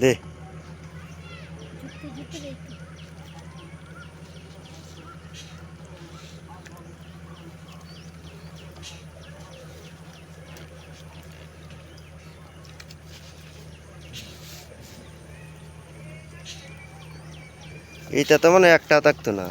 দে এইটা তো মানে একটা থাকতো না।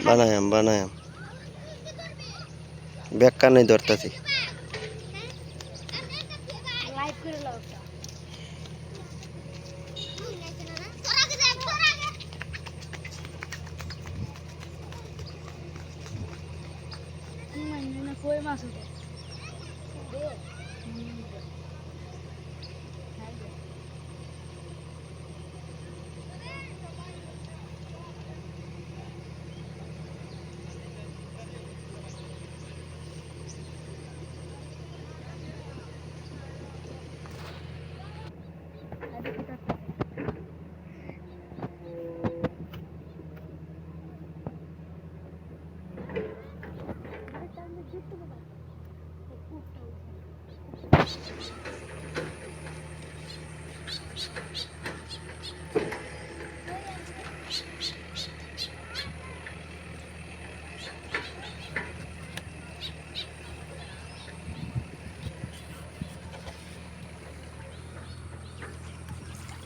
বানায়াম ব্যাখ্যা নেই ধরতাছি। কই মাছ উঠে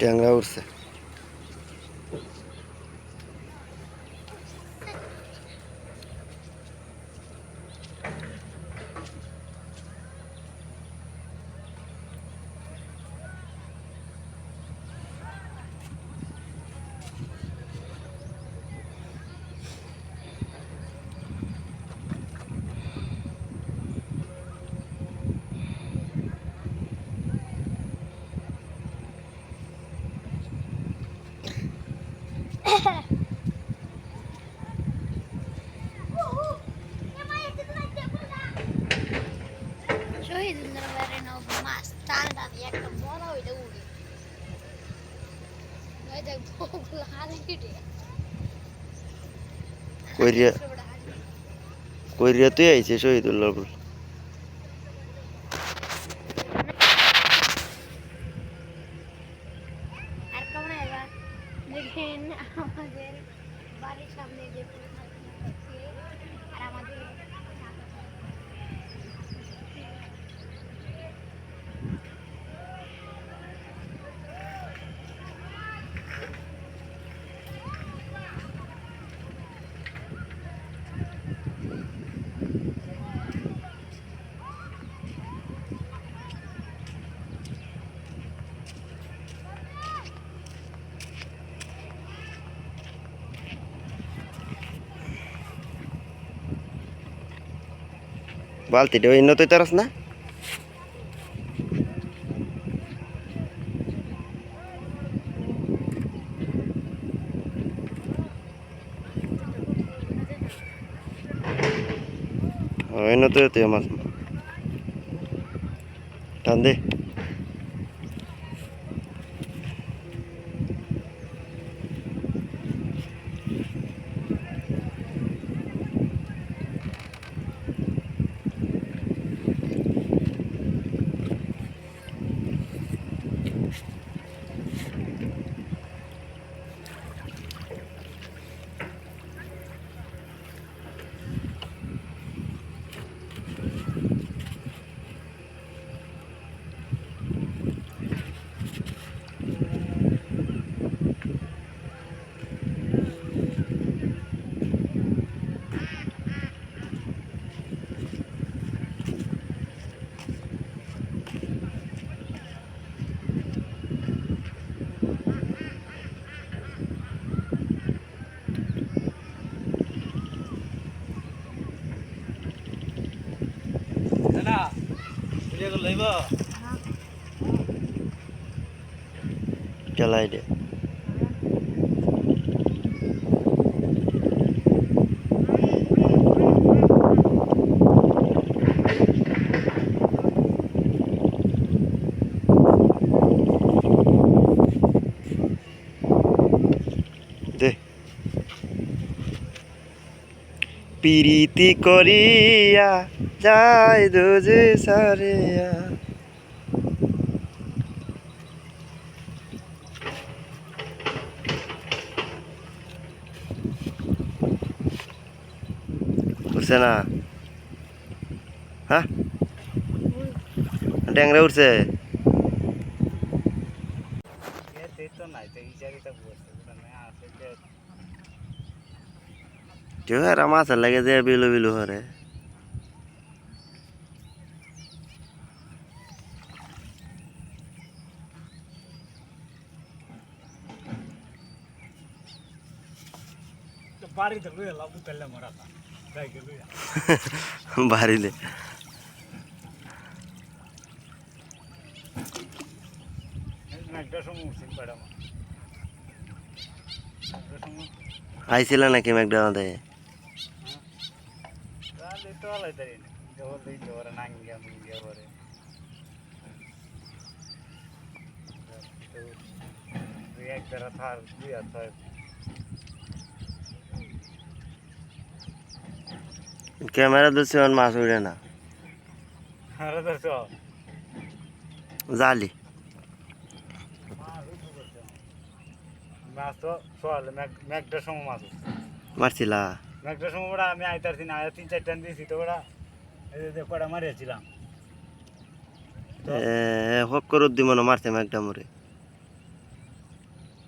ট্যাংরা উঠছে। কইরিয়া কইরিয়া তুই আইছে শহীদুল্লাহ বল। আমাদের বাড়ির সামনে যে আর আমাদের বালতিটা ওই নতই তারাস না। ওই নতই তুই মাছ টান দে। চালাই দে। পিরিতি করিয়া যায় দুজে সারিয়া। উঠছে না? হ্যাঁ, ট্যাংরা উঠছে। আর মাছের লাগে যে বিলু বিলু হরে। বাড়িলে আইছিল নাকি ম্যাকডোনাল্ডে? ক্যামেরা ধরছি মাছ উড়ে না, জালি মারছিলা। মেঘটার সময় ওরা আমি আইতারছি না, 3-4 টান দিয়েছি তো ওরা কটা মারিয়েছিলাম। হক করে দিমনো মারছে ম্যাকডা মরে।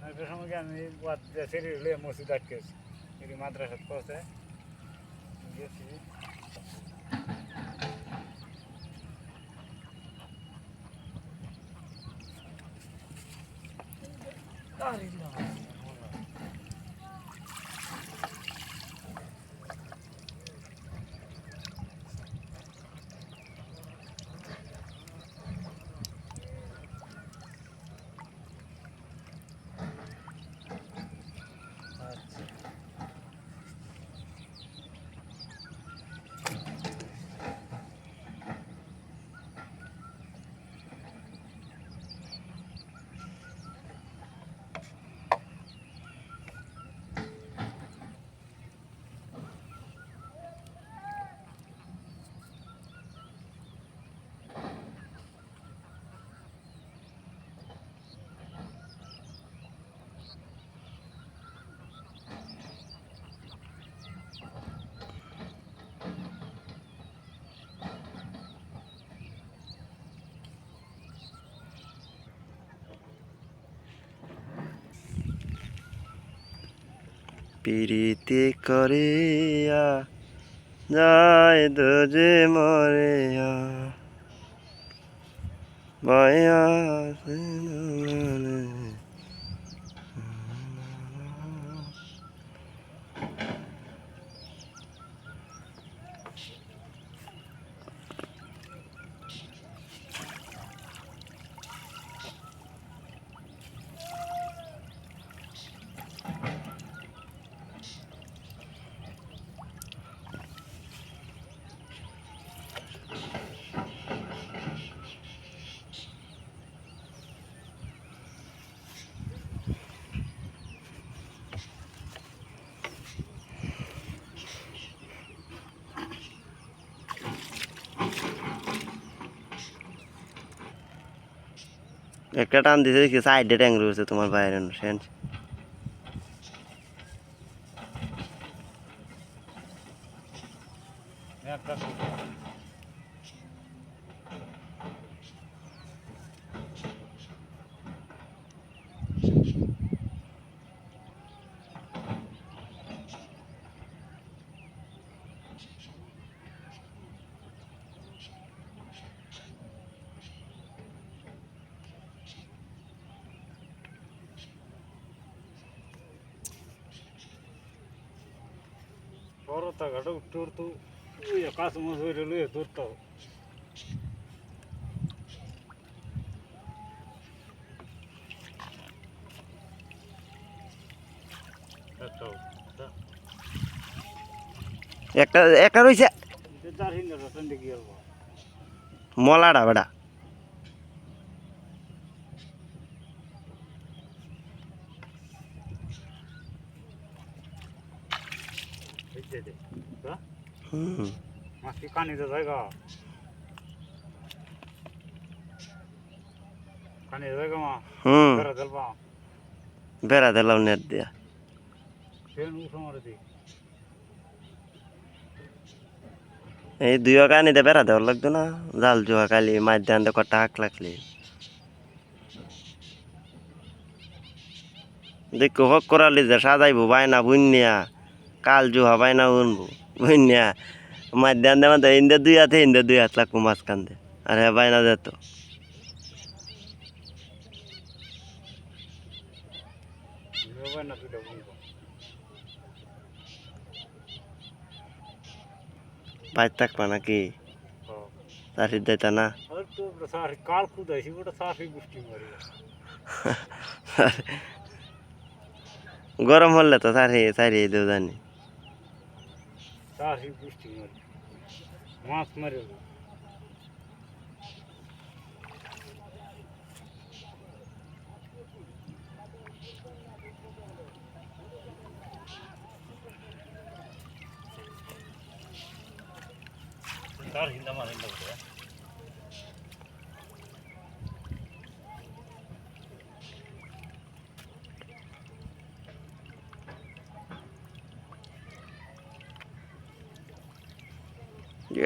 মেঘটার সময় কি আমি শরীর লয়ে মসজিদ আটকেছি, এটি মাদ্রাসাত পৌঁছে গেছি। পিরিতি করিয়া যায় দুজে মরিয়া মায়া। একটা টান দিছে কি সাইডে ট্যাংরা উঠছে তোমার বাইরে Sen. Porota gado turtu, ya kasih masuk dulu ya turtu. একটা একটা রয়েছে Jadi ini rasa degi alba. মলাটা বেটা। Itu deh, হুম মাছ কি কানিতে জায়গা কানিতে জায়গা মা হুম বেড়া দেলবা বেড়া দিলাম নেট দিয়া ফের উঠো মারে দি এই দুইও কানিতে বেড়া দেওয়ার লাগতো না জাল জুয়া কালি মাছ ধান কটা হাক লাগলি দেখো হক করালি যে সাজাইবো বাইনা বুনিয়া কাল জুহা বাইনা উনবো বুনিয়া মাছ ধান দেওয়া তো ইন্দে দুই হাত লাগবো মাছ কান্দে আর হ্যাঁ বাইনা যেত নিবে না তুই বুনবো বাইর থাকবা নাকি চাষির যাইতা না আর তো সারি কাল খুদাইছি ওটা সাফি গুষ্টি মারি গরম হলে তো সারি দেও জানি সাফি গুষ্টি মারি মাছ মারে তার হিন্দা মারে না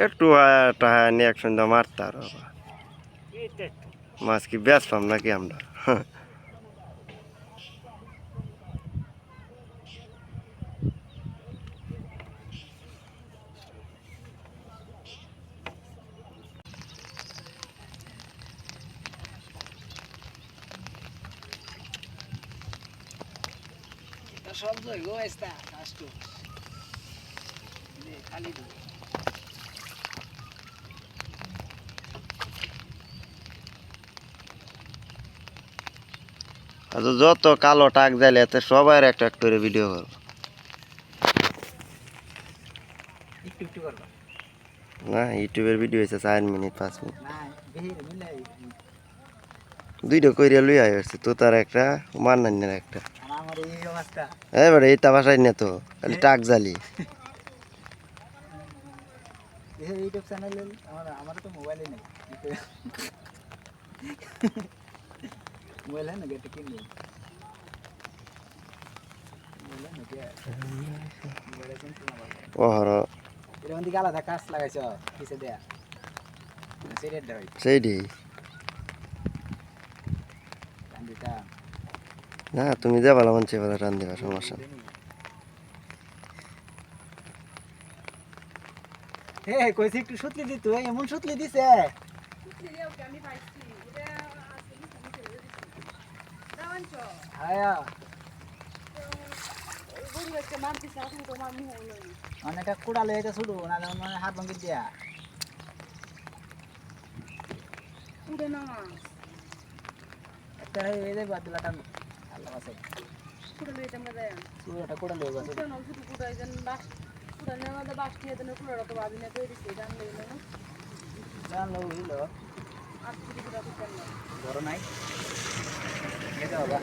একটু টাকা নিয়ে এক সন্ধ্যা মারতে আর এটা মাছ কি বেচলাম নাকি আমরা সব জায়গা এসতা কাস্ট খালি আচ্ছা যত কালো টাক যাইলে এতে সবাই একটা একটা করে ভিডিও করবো একটু একটু করবা না ইউটিউবের ভিডিও হয়েছে 4 মিনিট 5 মিনিট না বেশি মিলাই দুইটা কইরা লই আইছে তো তার একটা মান্নান্নের একটা আর আমার এই অবস্থা এবারে এইটা বাসায় নে তো খালি টাক জালি এই ইউটিউব চ্যানেলে আমার তো মোবাইলে নেই মোবাইল है ना गेट किन মোবাইল है ना क्या মোবাইল আছে না ওহর এর মধ্যে গালা দা কাজ লাগাইছো কিসে দেয়া সিরিয়াল দাও সেইডি কান্দিটা না তুমি যা ভালো মানছে ভালো রান দিবা সমস্যা নেই। হে কইছি একটু সুতলি দিত এমন সুতলি দিছে আয়া অনেকটা কুড়ালে এটা শুরু না মানে হাত ভাঙি দিয়া একটা এই যে বাদ দিলা টান আল্লাহ আছে পুরোটা কুড়ালে বাস জানলো হইল বড় নাই এটা বাবা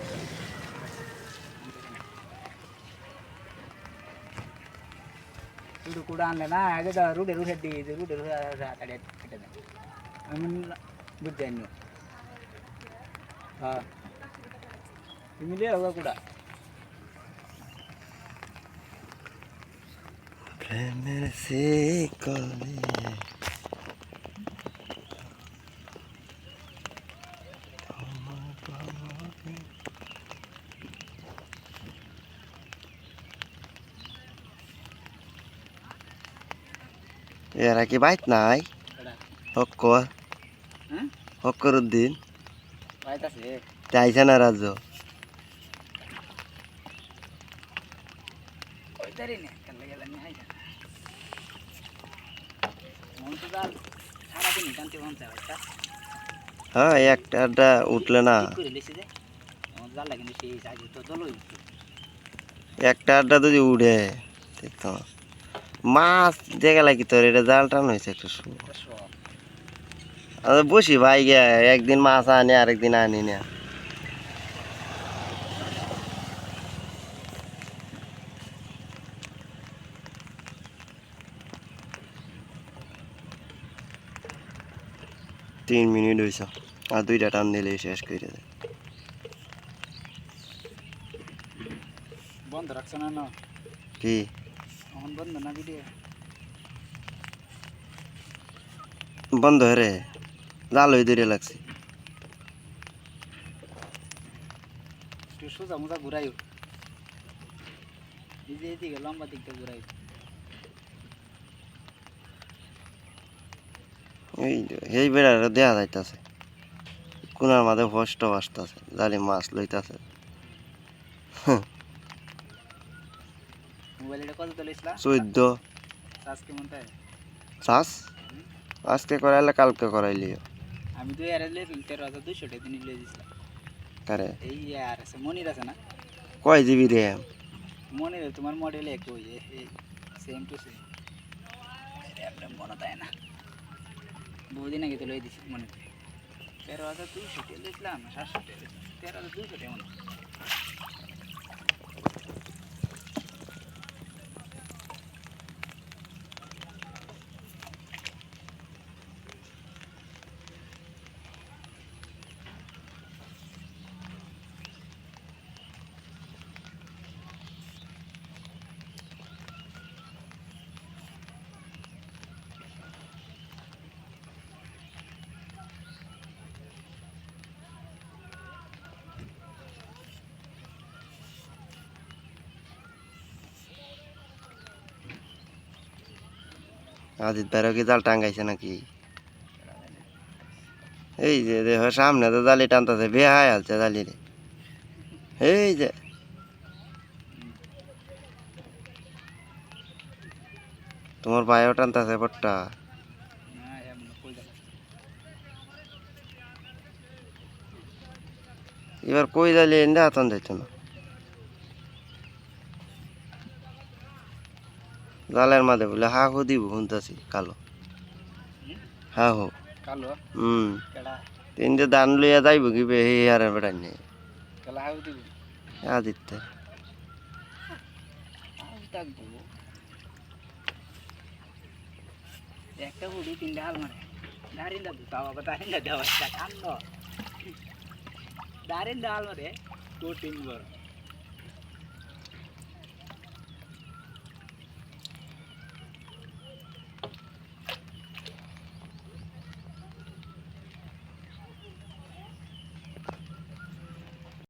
रुड कुड़ा आनले ना आगे दा रुडे रुडे दी रुडे रुडे काटे काटे दे আমি বুঝ জানি হ্যাঁ তুমি দে ওগা কুড়া প্রেমের সে কলি এরা কি বাইত নাই হক্কর হ্যাঁ হক্কর উদ্দিন পাইতাছে চাইছে না রাজ্য ওইতারি নে কালে গেল নি আইতা মন তো দাল সারা দিন টানতে মন চায় এটা হ্যাঁ একটা উঠলে না করে লিসে দে মন জাল লাগে নি সেই সাইজ তো দলই একটা যদি উড়ে তো মাছ দেখে লাগি তোর এটা জাল টান হয়েছে একটা বসি ভাই গে একদিন মাছ আনি আরেকদিন আনি না 3 মিনিট হইছে আর 2টা টান দিলে শেষ করে দেয় বন্ধ রাখছ না না কি এখন বন্ধ না ভিডিও বন্ধ রে জাল হই ধরে লাগছে একটু সোজা মোজা ঘুরাই এই যে এদিকে লম্বা দিকটা ঘুরাই এই বেড়া দেয়া যাইতাছে কোনার মাঝে ফষ্ট আসতেছে জালি মাছ লইতাছে মোবাইল এটা কত তুলিসলা 14 চার্জ কেমন তাই চাষ আজকে করাইলে কালকে করাইলিও আমি তো এর লে 13,200 টাকা দিন লিয়ে দিছিলাম কারে এই আর আছে মনির আছে না কয় জিবি র্যাম মনির তোমার মডেল এক ওই সেম টু সেম র্যাম মনে তাই না বহুদিন আগে তো লই দিছি মনে 13,200 টাকা লিখলাম 700 টাকা 13,200 টাকা মনে আজিত ভাইরও কি জাল টাঙ্গাইছে নাকি এই যে দেখো সামনে তো জালি টানতেছে বেহায় হালছে জালি রে এই যে তোমার ভাইও টানতেছে পট্টা না এমন কই যাবে এবার কই জালি এনে হাতন যাইতো না জালের মাঝে বলে হাহু দিব শুনতেছি কালো হাহু কালো কেডা 3 ধান লইয়া যাইব কি বে এই হারে বেড়াই নেই কালো হাউ দিব আদিত্য হাউ থাকবো একটা বুড়ি তিনটা হাল মারে দাঁড়িয়ে দাবো তাও আবার দাঁড়িয়ে দেওয়া কান্দ দাঁড়িয়ে হাল মারে 2-3 বড়